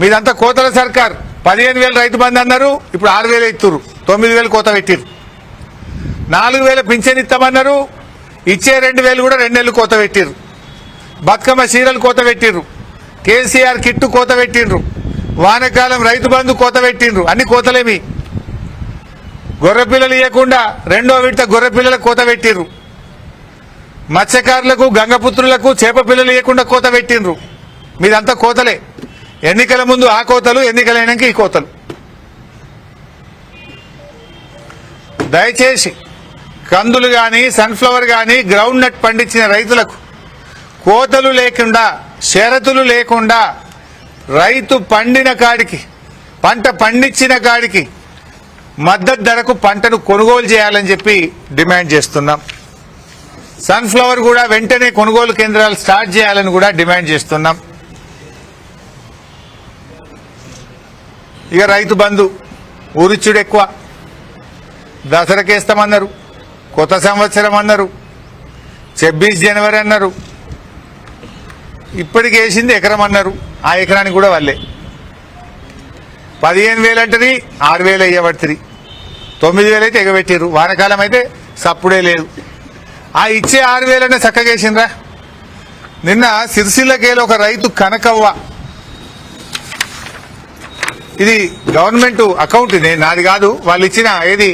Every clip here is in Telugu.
మీదంతా కోతల సర్కార్. 15,000 రైతు బంధు అన్నారు, ఇప్పుడు 6,000 ఇస్తున్నారు. 9,000 కోత పెట్టిరు. 4,000 పింఛన్ ఇస్తామన్నారు, ఇచ్చే 2,000 కూడా 2 నెలలు కోత పెట్టిరు. బతుకమ్మ చీరలు కోత పెట్టిర్రు. కేసీఆర్ కిట్టు కోత పెట్టిండ్రు. వానకాలం రైతు బంధు కోత పెట్టిండ్రు. అన్ని కోతలేమి. గొర్రెపిల్లలు ఇవ్వకుండా 2వ విడత గొర్రెపిల్లలకు కోత పెట్టిర్రు. మత్స్యకారులకు గంగపుత్రులకు చేప పిల్లలు ఇవ్వకుండా కోత పెట్టిండ్రు. మీదంతా కోతలే. ఎన్నికల ముందు ఆ కోతలు, ఎన్నికలైనాక ఈ కోతలు. దయచేసి కందులు గాని సన్ఫ్లవర్ గాని గ్రౌండ్ నట్ పండించిన రైతులకు కోతలు లేకుండా, షరతులు లేకుండా రైతు పండిన కాడికి, పంట పండించిన కాడికి మద్దతు ధరకు పంటను కొనుగోలు చేయాలని చెప్పి డిమాండ్ చేస్తున్నాం. సన్ఫ్లవర్ కూడా వెంటనే కొనుగోలు కేంద్రాలు స్టార్ట్ చేయాలని కూడా డిమాండ్ చేస్తున్నాం. ఇక రైతు బంధు ఊరిచ్చుడు ఎక్కువ. దసరాకేస్తామన్నారు, కొత్త సంవత్సరం అన్నారు, 26 జనవరి అన్నారు. ఇప్పటికి వేసింది ఎకరం అన్నారు. ఆ ఎకరానికి కూడా వాళ్ళే 15,000 అంటది, 6,000 అయ్యబడుతుంది. 9,000 అయితే ఎగబెట్టారు. వానకాలం అయితే సప్పుడే లేదు. ఆ ఇచ్చే 6,000 అనే చక్కగేసిండ్రా. నిన్న సిరిసిల్లకేలో ఒక రైతు కనకవ్వ, ఇది గవర్నమెంట్ అకౌంట్, ఇది నాది కాదు, వాళ్ళు ఇచ్చిన ఏది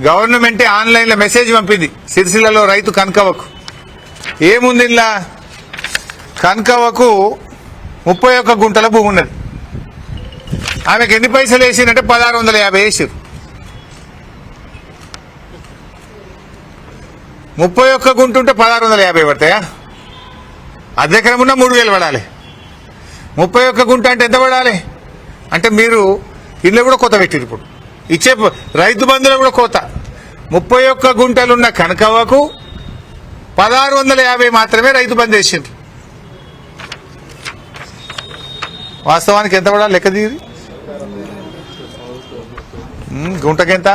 గవర్నమెంటే ఆన్లైన్ లో మెసేజ్ పంపింది. సిరిసిల్లలో రైతు కనకవ్వకు ఏముంది, ఇలా కనకవ్వకు 31 గుంటల భూమి ఉన్నది. ఆమెకు ఎన్ని పైసలు వేసిందంటే 1,650 వేసారు. 31 గుంట ఉంటే 1,650 పడతాయా? అర్ధెకరం ఉన్నా 3,000 పడాలి. 31 గుంట అంటే ఎంత పడాలి? అంటే మీరు ఇల్లు కూడా కోత పెట్టిరు. ఇప్పుడు ఇచ్చే రైతు బంధువులు కూడా కోత. 31 గుంటలున్న కనకవ్వకు 1,650 మాత్రమే రైతు బంధు వేసింది. వాస్తవానికి ఎంత పడాలి లెక్క తీరి? గుంటకెంత?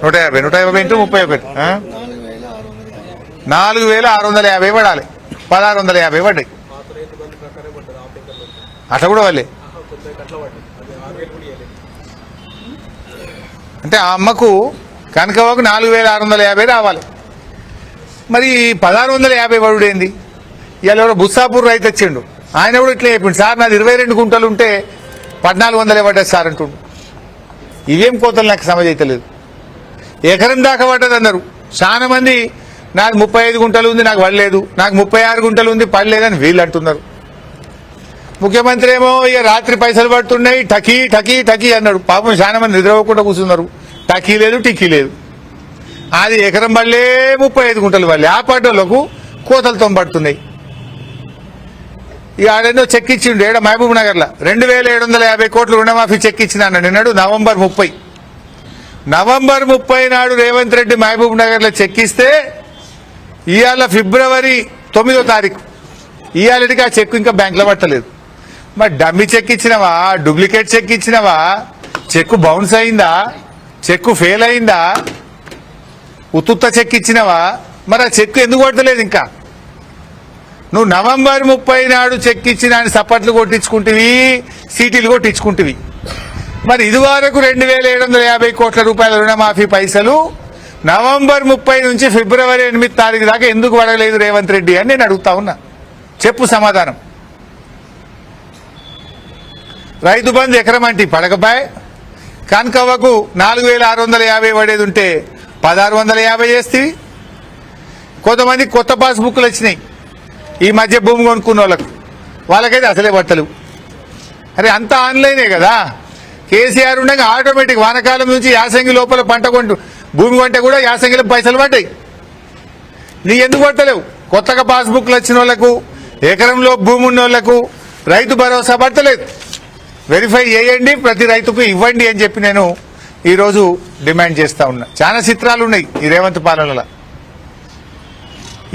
150. 150 ఇంటూ 31, 4,650 పడాలి. 1,650 పడ్డాయి. అట్లా కూడా వాళ్ళే. అంటే ఆ అమ్మకు కనకవ్వకు 4,650 రావాలి. మరి 1,650 పడుడేంది? ఇవాళ ఎవరో బుస్సాపూర్ రైతు వచ్చిండు, ఆయన కూడా ఇట్లా చెప్పిండు, సార్ నాది 22 గుంటలు ఉంటే 1,400 పడ్డది సార్ అంటుండు. ఇవేం కోతలు నాకు సమజైతలేదు. ఎకరం దాకా పడ్డది అన్నారు. చాలా మంది నాకు 35 గుంటలు ఉంది, నాకు పడలేదు, నాకు 36 గుంటలు ఉంది, పడలేదని వీళ్ళు అంటున్నారు. ముఖ్యమంత్రి ఏమో ఇక రాత్రి పైసలు పడుతున్నాయి, టకీ టకీ టకీ అన్నాడు. పాపం చాలా మంది నిద్రపోకుండా కూర్చున్నారు. టకీ లేదు, టిక్కీ లేదు. అది ఎకరం పడలే, 35 గుంటలు పడలే. ఆ పడ్డోళ్లకు కోతలతో పడుతున్నాయి. ఇక ఆడేదో చెక్ ఇచ్చిండు ఏడ మహబూబ్ నగర్ లో 2,750 కోట్లు రుణమాఫీ చెక్ ఇచ్చిన అన్నాడు. నవంబర్ 30 నాడు రేవంత్ రెడ్డి మహబూబ్ నగర్ లో చెక్ ఇస్తే ఇవాళ ఫిబ్రవరి 9వ తారీఖు, ఇవాళకి ఆ చెక్ ఇంకా బ్యాంక్ లో పట్టలేదు. మరి డమ్మీ చెక్ ఇచ్చినవా, డూప్లికేట్ చెక్ ఇచ్చినవా, చెక్ బౌన్స్ అయిందా, చెక్ ఫెయిల్ అయిందా, ఉత్తుత్త చెక్ ఇచ్చినవా? మరి ఆ చెక్ ఎందుకు పట్టలేదు ఇంకా? నువ్వు నవంబర్ 30 నాడు చెక్ ఇచ్చిన సపట్లు కొట్టించుకుంటువి, సీటీలు కొట్టించుకుంటువి. మరి ఇదివరకు 2,750 కోట్ల రూపాయల రుణమాఫీ పైసలు నవంబర్ 30 నుంచి ఫిబ్రవరి 8 తారీఖు దాకా ఎందుకు పడలేదు రేవంత్ రెడ్డి అని నేను అడుగుతా ఉన్నా. చెప్పు సమాధానం. రైతు బంధు ఎకరం అంటే పడకపాయ్. కనకవ్వకు 4,650 పడేది ఉంటే 1,650 చేస్తేవి. కొంతమంది కొత్త పాస్ బుక్లు వచ్చినాయి ఈ మధ్య భూమి కొనుక్కున్న వాళ్ళకైతే అసలే పట్టలు. అరే అంతా ఆన్లైనే కదా. కేసీఆర్ ఉండగా ఆటోమేటిక్ వానకాలం నుంచి యాసంగి లోపల పంట భూమి కొంటే కూడా యాసంగిలో పైసలు పడ్డాయి. నీ ఎందుకు పట్టలేవు? కొత్తగా పాస్బుక్లు వచ్చిన వాళ్ళకు, ఎకరంలో భూమి ఉన్న వాళ్ళకు రైతు భరోసా పట్టలేదు. వెరిఫై చేయండి, ప్రతి రైతుకు ఇవ్వండి అని చెప్పి నేను ఈరోజు డిమాండ్ చేస్తా ఉన్నా. చాలా చిత్రాలు ఉన్నాయి ఈ రేవంత్ పాలనలో.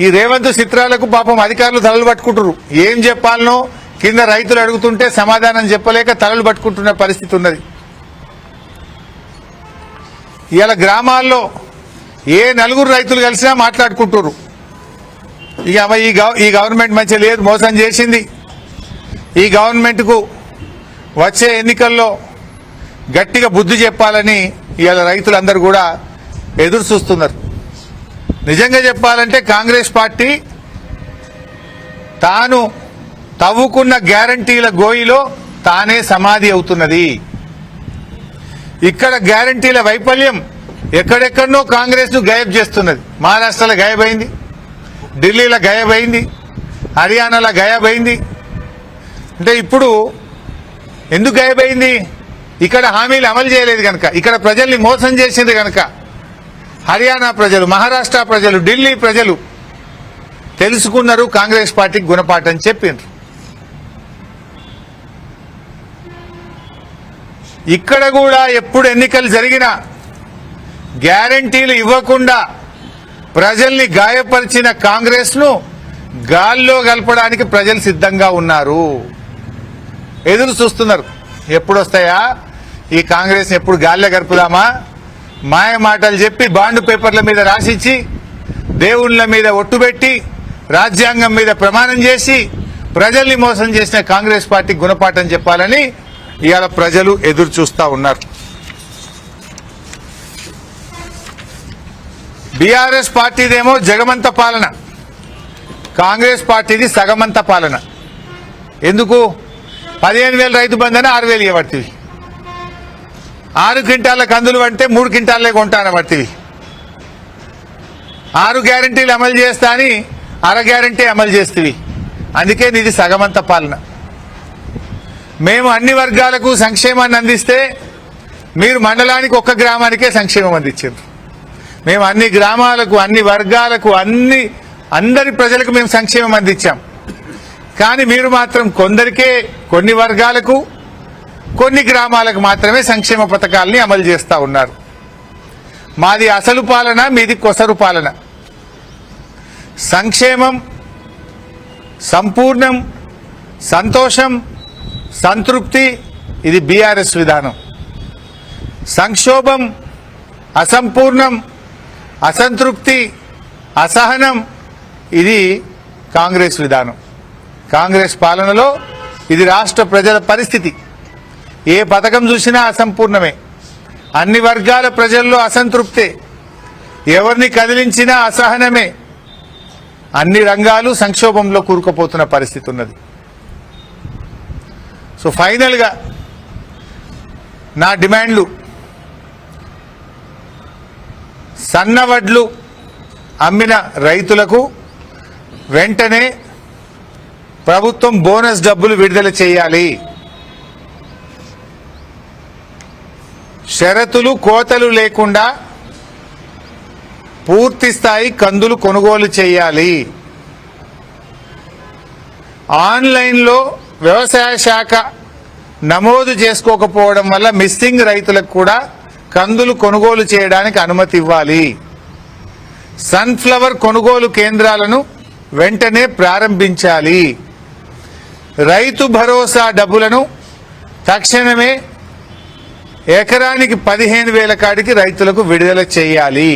ఈ రేవంత్ చిత్రాలకు పాపం అధికారులు తలలు పట్టుకుంటారు. ఏం చెప్పాలనో కింద రైతులు అడుగుతుంటే సమాధానం చెప్పలేక తలలు పట్టుకుంటున్న పరిస్థితి ఉన్నది. ఇవాళ గ్రామాల్లో ఏ నలుగురు రైతులు కలిసినా మాట్లాడుకుంటున్నారు. ఇక ఈ గవర్నమెంట్ మంచిగా లేదు, మోసం చేసింది. ఈ గవర్నమెంట్కు వచ్చే ఎన్నికల్లో గట్టిగా బుద్ధి చెప్పాలని ఇవాళ రైతులందరూ కూడా ఎదురు చూస్తున్నారు. నిజంగా చెప్పాలంటే కాంగ్రెస్ పార్టీ తాను తవ్వుకున్న గ్యారంటీల గోయిలో తానే సమాధి అవుతున్నది. ఇక్కడ గ్యారంటీల వైఫల్యం ఎక్కడెక్కడనో కాంగ్రెస్ ను గాయబ్ చేస్తున్నది. మహారాష్ట్రలో గాయబైంది, ఢిల్లీలో గాయబైంది, హర్యానాలో గాయబైంది. అంటే ఇప్పుడు ఎందుకు గాయబైంది? ఇక్కడ హామీలు అమలు చేయలేదు కనుక, ఇక్కడ ప్రజల్ని మోసం చేసింది కనుక. హర్యానా ప్రజలు, మహారాష్ట్ర ప్రజలు, ఢిల్లీ ప్రజలు తెలుసుకున్నారు, కాంగ్రెస్ పార్టీకి గుణపాఠం చెప్పిండ్రు. ఇక్కడ కూడా ఎప్పుడు ఎన్నికలు జరిగినా గ్యారంటీలు ఇవ్వకుండా ప్రజల్ని గాయపరిచిన కాంగ్రెస్ ను గాల్లో కలపడానికి ప్రజలు సిద్ధంగా ఉన్నారు, ఎదురు చూస్తున్నారు. ఎప్పుడు వస్తాయా ఈ కాంగ్రెస్, ఎప్పుడు గాల్లో గడుపుదామా? మాయ మాటలు చెప్పి బాండ్ పేపర్ల మీద రాసిచ్చి, దేవుళ్ళ మీద ఒట్టుబెట్టి, రాజ్యాంగం మీద ప్రమాణం చేసి ప్రజల్ని మోసం చేసిన కాంగ్రెస్ పార్టీకి గుణపాఠం చెప్పాలని ఇవాళ ప్రజలు ఎదురు చూస్తా ఉన్నారు. బీఆర్ఎస్ పార్టీదేమో జగమంత పాలన, కాంగ్రెస్ పార్టీది సగమంత పాలన. ఎందుకు? 15,000 రైతు బంధన 6,000 ఇవ్వబడుతుంది. 6 క్వింటాల కందులు అంటే 3 క్వింటాలే కొంటాన పడుతుంది. 6 గ్యారంటీలు అమలు చేస్తా అని అర గ్యారంటీ అమలు చేస్తుంది. అందుకే నీది సగమంత పాలన. మేము అన్ని వర్గాలకు సంక్షేమాన్ని అందిస్తే మీరు మండలానికి ఒక్క గ్రామానికే సంక్షేమం అందించారు. మేము అన్ని గ్రామాలకు, అన్ని వర్గాలకు, అందరి ప్రజలకు మేము సంక్షేమం అందించాం. కానీ మీరు మాత్రం కొందరికే, కొన్ని వర్గాలకు, కొన్ని గ్రామాలకు మాత్రమే సంక్షేమ పథకాలని అమలు చేస్తా ఉన్నారు. మాది అసలు పాలన, మీది కొసరు పాలన. సంక్షేమం, సంపూర్ణం, సంతోషం, సంతృప్తి ఇది బీఆర్ఎస్ విధానం. సంక్షోభం, అసంపూర్ణం, అసంతృప్తి, అసహనం ఇది కాంగ్రెస్ విధానం. కాంగ్రెస్ పాలనలో ఇది రాష్ట్ర ప్రజల పరిస్థితి. ఏ పథకం చూసినా అసంపూర్ణమే, అన్ని వర్గాల ప్రజల్లో అసంతృప్తే, ఎవరిని కదిలించినా అసహనమే, అన్ని రంగాలు సంక్షోభంలో కూరుకుపోతున్న పరిస్థితి ఉన్నది. సో ఫైనల్గా నా డిమాండ్లు, సన్నవడ్లు అమ్మిన రైతులకు వెంటనే ప్రభుత్వం బోనస్ డబ్బులు విడుదల చేయాలి. షరతులు, కోతలు లేకుండా పూర్తి స్థాయి కందులు కొనుగోలు చేయాలి. ఆన్లైన్లో వ్యవసాయ శాఖ నమోదు చేసుకోకపోవడం వల్ల మిస్సింగ్ రైతులకు కూడా కందులు కొనుగోలు చేయడానికి అనుమతి ఇవ్వాలి. సన్ఫ్లవర్ కొనుగోలు కేంద్రాలను వెంటనే ప్రారంభించాలి. రైతు భరోసా డబ్బులను తక్షణమే ఎకరానికి 15,000 కాడికి రైతులకు విడుదల చేయాలి.